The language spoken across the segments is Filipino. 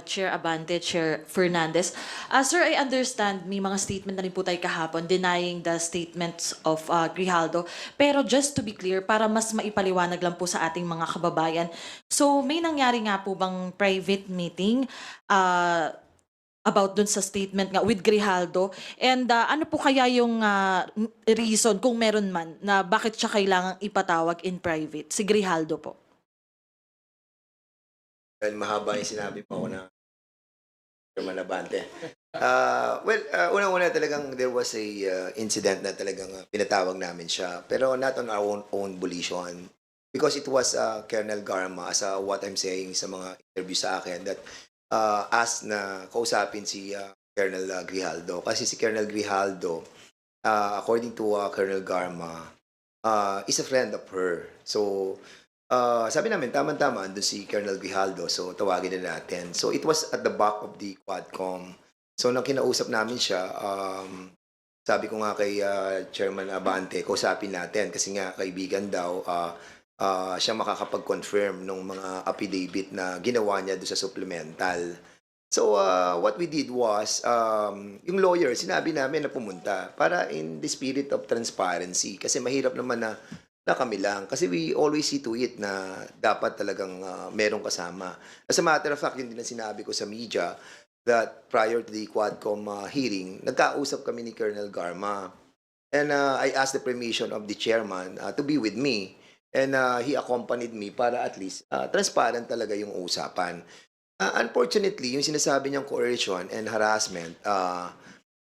Chair Abante, Chair Fernandez. Sir, I understand may mga statement na rin po tayo kahapon denying the statements of Grijaldo. Pero just to be clear, para mas maipaliwanag lang po sa ating mga kababayan. So may nangyari nga po bang private meeting about dun sa statement nga with Grijaldo? And ano po kaya yung reason, kung meron man, na bakit siya kailangang ipatawag in private? Si Grijaldo po. Dahil mahaba yung sinabi pa ako na Chairman Abante. Unang-una talagang there was a incident na talagang pinatawag namin siya. Pero not on our own volition. Because it was Colonel Garma, as what I'm saying sa mga interview sa akin, that asked na kausapin si Colonel Grijaldo. Kasi si Colonel Grijaldo, according to Colonel Garma, is a friend of her. So, sabi namin, tama-tama, andun si Colonel Grijaldo, so tawagin na natin. So it was at the back of the Quadcom. So nang kinausap namin siya, sabi ko nga kay Chairman Abante, kausapin natin kasi nga kaibigan daw, siya makakapag-confirm ng mga affidavit na ginawa niya doon sa supplemental. So what we did was, yung lawyer, sinabi namin na pumunta para in the spirit of transparency kasi mahirap naman na kami lang. Kasi we always see to it na dapat talagang merong kasama. As a matter of fact, yun din ang sinabi ko sa media that prior to the Quadcom hearing, nagkausap kami ni Colonel Garma. And I asked the permission of the chairman to be with me. And he accompanied me para at least transparent talaga yung usapan. Unfortunately, yung sinasabi niyang coercion and harassment,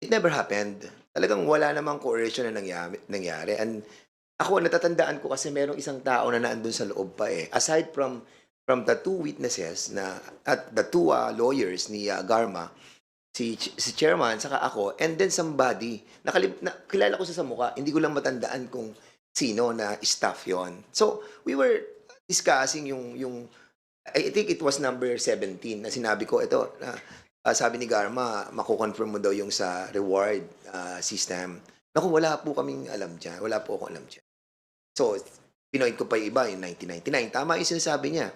it never happened. Talagang wala namang coercion na nangyari. And ako, natatandaan ko kasi merong isang tao na naandun sa loob pa eh. Aside from the two witnesses na at the two lawyers ni Garma, si chairman saka ako, and then somebody kilala ko sa mukha, hindi ko lang matandaan kung sino na staff yon. So we were discussing yung I think it was number 17 na sinabi ko ito na sabi ni Garma, mako-confirm mo daw yung sa reward system. Naku, wala po kaming alam dyan. Wala po akong alam dyan. So, pinoint ko pa yung iba, yung 1999. Tama yung sinasabi niya.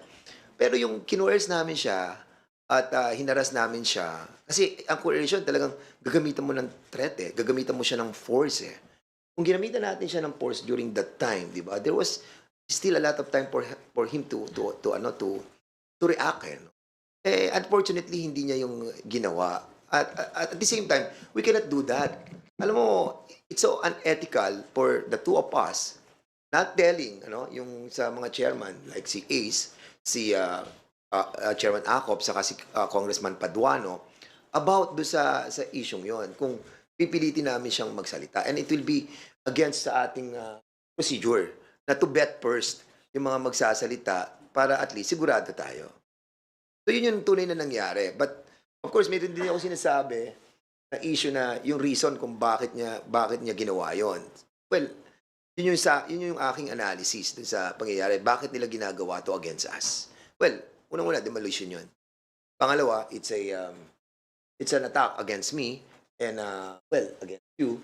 Pero yung kinuers namin siya at hinaras namin siya, kasi ang coercion talagang gagamitan mo ng threat eh. Gagamitan mo siya ng force eh. Kung ginamitan natin siya ng force during that time, di ba? There was still a lot of time for him to react eh. No? Unfortunately, hindi niya yung ginawa. At the same time, we cannot do that. Alam mo, it's so unethical for the two of us not telling yung sa mga chairman like si Ace, si Chairman Acop, saka si Congressman Paduano about do sa isyong yon. Kung pipilitin namin siyang magsalita, and it will be against sa ating procedure na to bet first yung mga magsasalita para at least sigurado tayo. So yun yung tunay na nangyari. But of course, meron din ako sinasabi na issue na yung reason kung bakit niya ginawa yon. Well, yun yung aking analysis dun sa pangyayari. Bakit nila ginagawa to against us? Well, unang-una, demolition yun. Pangalawa, it's an attack against me and, against you.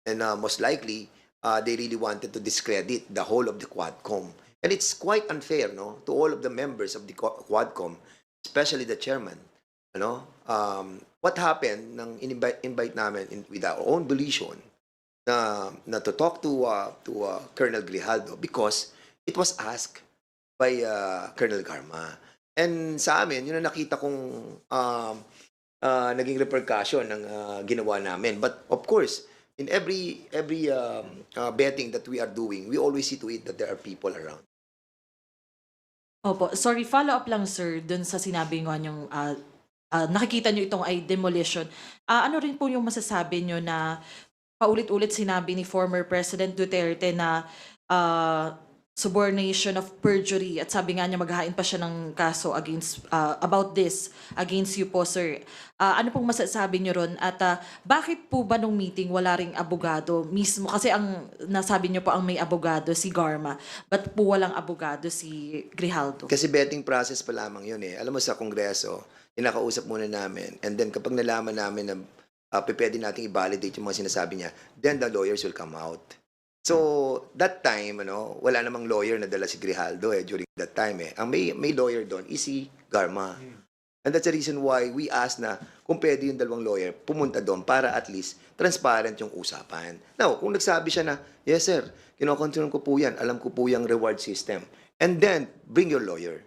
And most likely, they really wanted to discredit the whole of the Quadcom. And it's quite unfair, no, to all of the members of the Quadcom, especially the chairman. What happened nang invite namin with our own volition na to talk to Colonel Grijaldo because it was asked by Colonel Garma. And sa amin, yun ang nakita kong naging repercussion ng ginawa namin. But of course, in every betting that we are doing, we always see to it that there are people around. Opo, sorry, follow up lang sir dun sa sinabi ngo yung nakikita nyo itong ay demolition. Ano rin po yung masasabi nyo na paulit-ulit sinabi ni former President Duterte na subornation of perjury at sabi nga niya maghahain pa siya ng kaso against about this against you po sir. Ano pong masasabi niyo ron at bakit po ba nung meeting wala ring abogado mismo kasi ang nasabi niyo po ang may abogado si Garma but po walang abogado si Grijaldo? Kasi betting process pa lamang yun eh. Alam mo sa Kongreso, inakausap muna namin and then kapag nalaman namin na pwede nating i-validate yung mga sinasabi niya, then the lawyers will come out. So, that time, wala namang lawyer na dala si Grijaldo during that time eh. Ang may lawyer doon is si Garma. And that's the reason why we asked na kung pwede yung dalawang lawyer pumunta doon para at least transparent yung usapan. Now, kung nagsabi siya na, yes sir, kinocontrol ko po yan, alam ko po yung reward system. And then, bring your lawyer.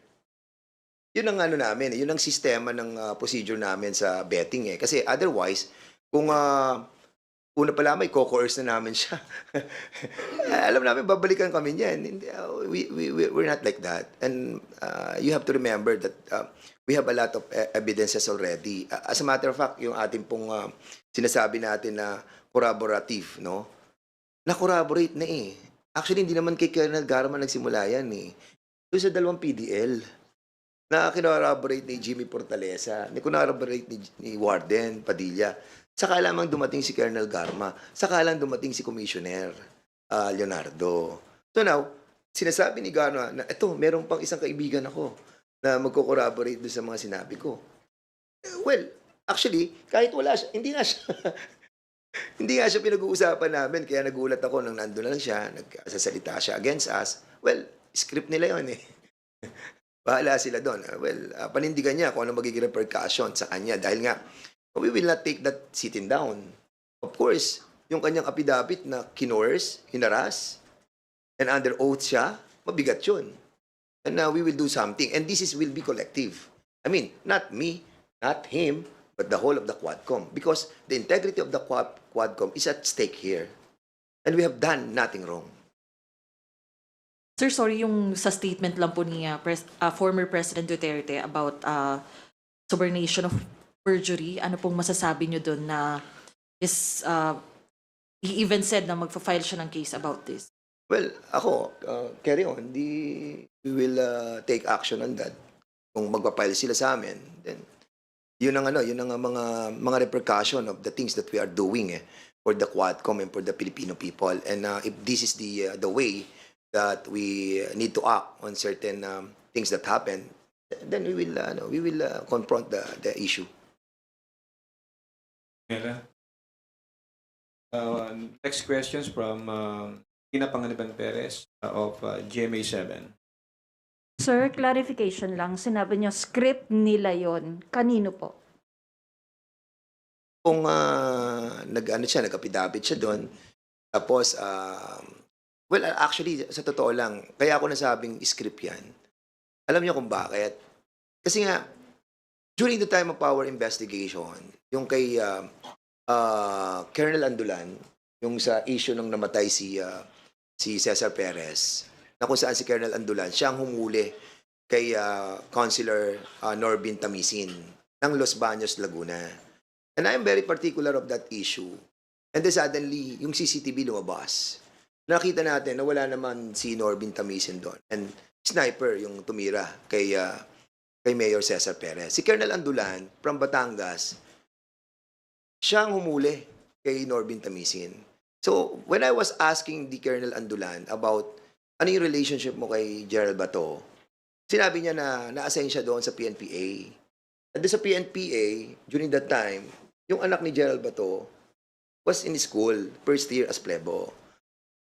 Yun ang ano namin, yun ang sistema ng procedure namin sa betting eh. Kasi otherwise, kung una pala may co-coerce na namin siya. Alam namin, babalikan kami niyan. We're not like that. And you have to remember that we have a lot of evidences already. As a matter of fact, yung ating pong sinasabi natin na corroborative, no? Na-corroborate na eh. Actually, hindi naman kay Colonel Garma nagsimula yan eh. Doon sa dalawang PDL na kinorroborate ni Jimmy Fortaleza, ni kinorroborate ni Warden Padilla. Saka lamang dumating si Colonel Garma, saka lang dumating si Commissioner Leonardo. So now, sinasabi ni Garma na ito, meron pang isang kaibigan ako na magko-corroborate doon sa mga sinabi ko. Well, actually, kahit wala siya, hindi nga siya hindi nga siya pinag-uusapan namin, kaya nagulat ako nang nandun lang siya, nagsasalita siya against us. Well, script nila yon eh. Bahala sila doon. Well, panindigan niya kung ano magiging repercussion sa kanya dahil nga we will not take that sitting down. Of course, yung kanyang affidavit na kinores, hinaras, and under oath siya, mabigat yun. And now we will do something. And this will be collective. I mean, not me, not him, but the whole of the Quadcom. Because the integrity of the Quadcom is at stake here. And we have done nothing wrong. Sir, sorry, yung sa statement lang po ni former President Duterte about subornation of perjury, ano pong masasabi nyo doon na is, he even said na magpa-file siya ng case about this? Well, ako, carry on. We will take action on that. Kung magpa-file sila sa amin, then yun ang mga repercussion of the things that we are doing for the Quadcom and for the Filipino people. And if this is the way that we need to act on certain things that happen, then we will confront the issue. Next questions from Tina Panganiban Perez of GMA7. Sir, clarification lang. Sinabi niyo, script nila yon. Kanino po? Kung nag-affidavit siya doon, tapos, well, actually, sa totoo lang, kaya ako nasabing script yan. Alam niyo kung bakit? Kasi nga, during the time of our investigation, yung kay Colonel Andulan, yung sa issue ng namatay si Cesar Perez, na kung saan si Colonel Andulan, siyang humuli kay Councilor Norbin Tamisin ng Los Baños, Laguna. And I am very particular of that issue. And then suddenly, yung CCTV lumabas. Nakita natin na wala naman si Norbin Tamisin doon. And sniper yung tumira kay Mayor Cesar Perez. Si Colonel Andulan from Batangas, siyang humuli kay Norbin Tamisin. So, when I was asking the Colonel Andulan about ano yung relationship mo kay Gerald Bato, sinabi niya na na-assign siya doon sa PNPA. At doon sa PNPA, during that time, yung anak ni Gerald Bato was in school, first year as plebo.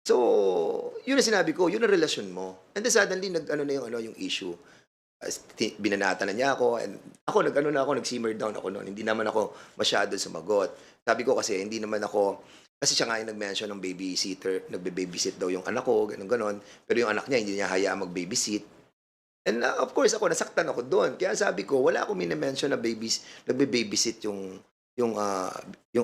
So, yun ang sinabi ko, yun ang relasyon mo. And then suddenly, yung issue. Binanata na niya ako, and ako, nag-simmer down ako noon. Hindi naman ako masyado sumagot. Sabi ko kasi, hindi naman ako, kasi siya nga yung nag-mention ng babysitter, nagbe-babysit daw yung anak ko, ganun-ganon. Pero yung anak niya, hindi niya hayaan mag-babysit. And of course, ako, nasaktan ako doon. Kaya sabi ko, wala akong mini-mention na nagbe-babysit yung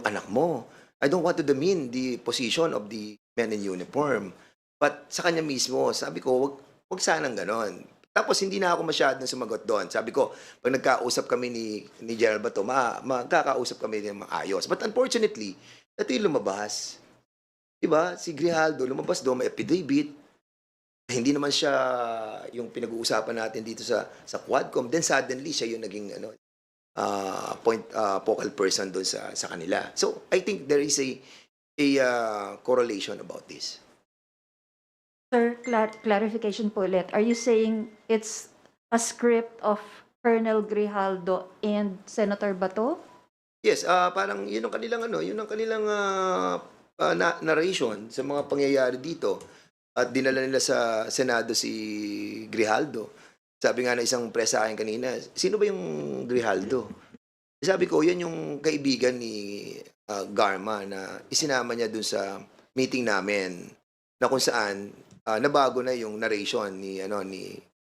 anak mo. I don't want to demean the position of the men in uniform. But sa kanya mismo, sabi ko, wag sanang ganon. Tapos hindi na ako masyadong sumagot doon. Sabi ko, pag nagkausap kami ni Gerald Bato, magkakausap kami ng maayos. But unfortunately, ito yung lumabas. Diba? Si Grijaldo lumabas doon, may affidavit. Hindi naman siya yung pinag-uusapan natin dito sa Quadcom. Then suddenly, siya yung naging focal person doon sa kanila. So, I think there is a correlation about this. Sir, clarification po ulit. Are you saying it's a script of Colonel Grijaldo and Senator Bato? Yes, parang yun ang kanilang narration sa mga pangyayari dito. At dinala nila sa Senado si Grijaldo. Sabi nga ng isang press sa akin kanina, sino ba yung Grijaldo? Sabi ko, yan yung kaibigan ni Garma na isinama niya dun sa meeting namin na kung saan nabago na yung narration ni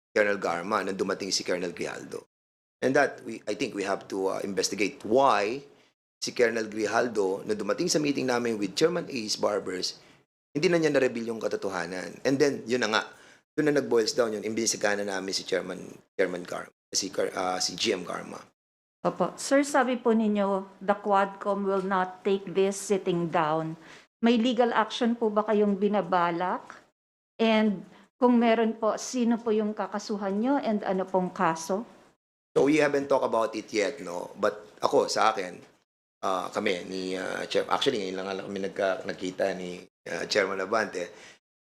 Colonel Garma nang dumating si Colonel Grijaldo. And that, I think we have to investigate why si Colonel Grijaldo na dumating sa meeting namin with Chairman Ace Barbers, hindi na niya na-reveal yung katotohanan. And then, yun na nga, doon na nag-boils down yun, imbisigahan na namin si Chairman Garma, si GM Garma. Opo. Sir, sabi po ninyo, the Quadcom will not take this sitting down. May legal action po ba kayong binabalak? And kung meron po, sino po yung kakasuhan nyo and ano pong kaso? So we haven't talked about it yet, no? But ako, sa akin, kami ni Chair, actually ngayon lang kami nagkita ni Chairman Abante.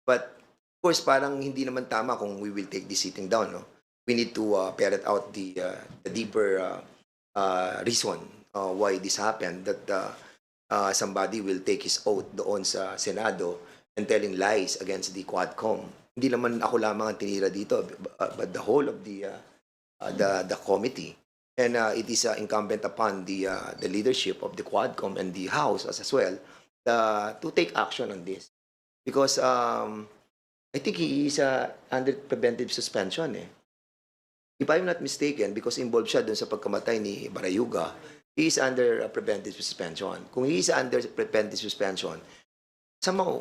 But of course, parang hindi naman tama kung we will take this sitting down, no? We need to ferret out the deeper reason why this happened, that somebody will take his oath doon sa Senado and telling lies against the Quadcom. Hindi naman ako lamang ang tinira dito, but the whole of the committee. And it is incumbent upon the leadership of the Quadcom and the House as well to take action on this. Because I think he is under preventive suspension. If I'm not mistaken, because involved siya dun sa pagkamatay ni Barayuga, he is under preventive suspension. Kung he is under preventive suspension, somehow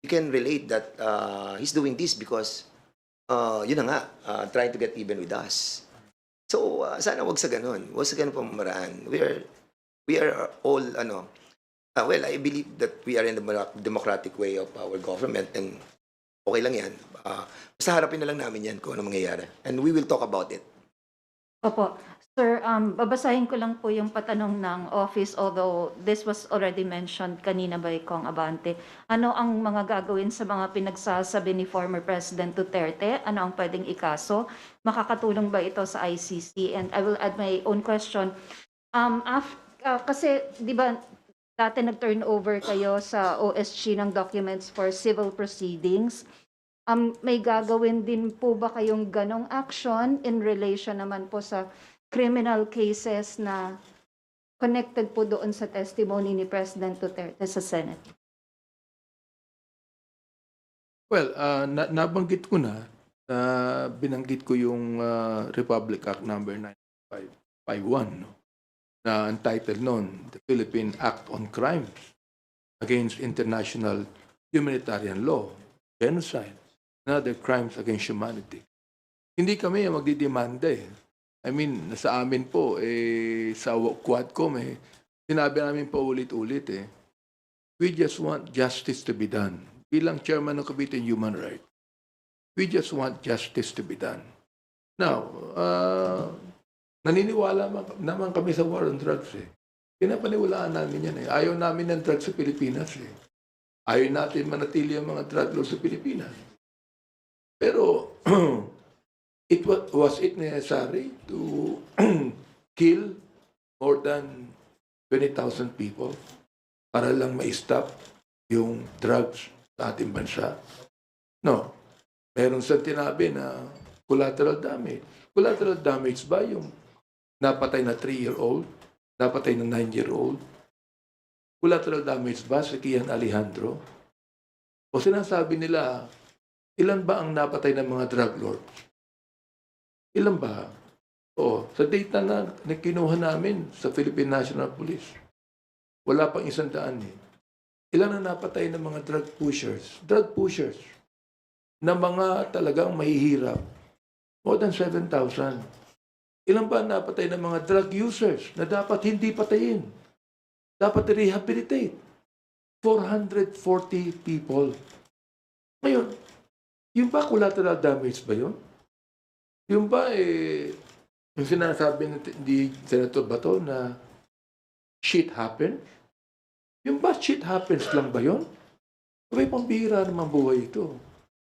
you can relate that he's doing this because yun na nga, trying to get even with us. So sana wag sa ganun. Wag sa ganun pamamaraan. We are all well, I believe that we are in the democratic way of our government, and okay lang yan. Basta harapin na lang namin yan kung ano mangyayari. And we will talk about it. Opo. Sir, babasahin ko lang po yung patanong ng office, although this was already mentioned kanina by Kong Abante. Ano ang mga gagawin sa mga pinagsasabi ni former President Duterte? Ano ang pwedeng ikaso? Makakatulong ba ito sa ICC? And I will add my own question. Kasi, di ba, dati nag-turn over kayo sa OSG ng documents for civil proceedings. May gagawin din po ba kayong ganong action in relation naman po sa criminal cases na connected po doon sa testimony ni President Duterte sa Senate? Well, nabanggit ko na, binanggit ko yung Republic Act number 9551, no? Na entitled noon, the Philippine Act on Crimes Against International Humanitarian Law, Genocide, and other crimes against humanity. Hindi kami magdidemanda eh. I mean, sa amin po, sa Quadcom sinabi namin po ulit-ulit we just want justice to be done. Bilang chairman ng Committee on Human Rights, we just want justice to be done. Now, naniniwala naman kami sa war on drugs Pinapaniwalaan namin yan Ayaw namin ng drugs sa Pilipinas Ayaw natin manatili ang mga drug laws sa Pilipinas. Pero, was it necessary to kill more than 20,000 people para lang ma-stop yung drugs sa ating bansa? No. Meron sa tinabi na collateral damage. Collateral damage ba yung napatay na 3-year-old, napatay na 9-year-old? Collateral damage ba sa Kian Alejandro? O sinasabi nila, ilan ba ang napatay ng mga drug lords? Ilan ba? O, sa data na kinuha namin sa Philippine National Police, wala pang 100 Ilan ang napatay ng mga drug pushers? Drug pushers na mga talagang mahihirap. More than 7,000. Ilan ba napatay ng mga drug users na dapat hindi patayin? Dapat rehabilitate. 440 people. Ngayon, yung ba collateral damage ba yun? Yung ba yung sinasabi ni Senator Bato na shit happens? Yung ba shit happens lang ba yun? May pambihira naman buhay ito.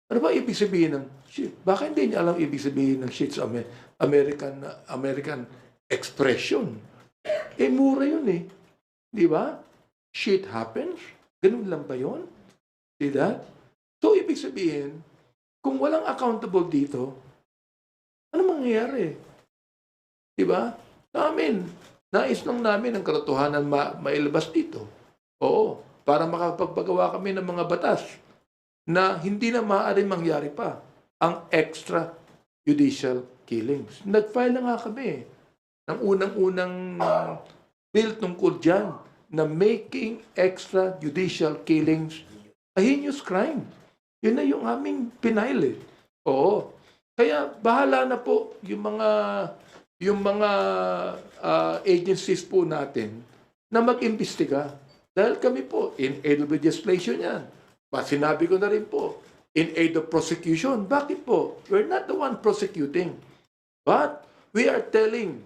Ano ba ibig sabihin ng shit? Baka hindi niya alam ibig sabihin ng shit sa American expression. Mura yun Di ba? Shit happens? Ganun lang ba yun? See that? So, ibig sabihin, kung walang accountable dito, Ano mangyayari? Diba? Nais lang namin ang katotohanan mailabas dito. Oo, para makapagpagawa kami ng mga batas na hindi na maaaring mangyari pa ang extrajudicial killings. Nag-file na nga kami ng unang-unang bill tungkol dyan na making extrajudicial killings a heinous crime. Yun na yung aming pinail eh. Oo. Kaya bahala na po yung mga agencies po natin na mag-imbestiga. Dahil kami po, in aid of legislation yan. Sinabi ko na rin po, in aid of prosecution. Bakit po? We're not the one prosecuting. But we are telling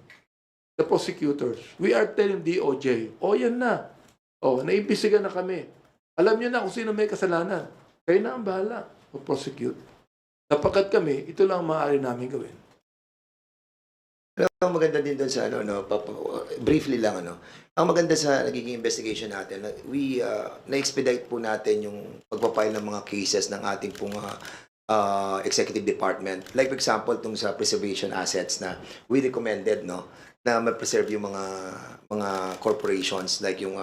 the prosecutors, we are telling DOJ, yan na. Naimbestiga na kami. Alam niyo na kung sino may kasalanan. Kayo na ang bahala mag-prosecute. Sapagkat kami, ito lang ang maaari namin gawin. Pero ang maganda din doon sa briefly lang ang maganda sa nagiging investigation natin, na-expedite po natin yung pagpapile ng mga cases ng ating pong executive department. Like for example, tung sa preservation assets na we recommended na ma-preserve yung mga corporations like yung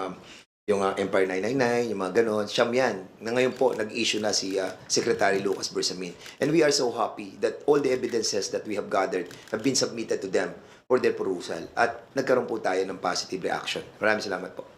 Empire 999, yung mga ganon, siyam yan. Na ngayon po, nag-issue na si Secretary Lucas Bersamin. And we are so happy that all the evidences that we have gathered have been submitted to them for their perusal. At nagkaroon po tayo ng positive reaction. Maraming salamat po.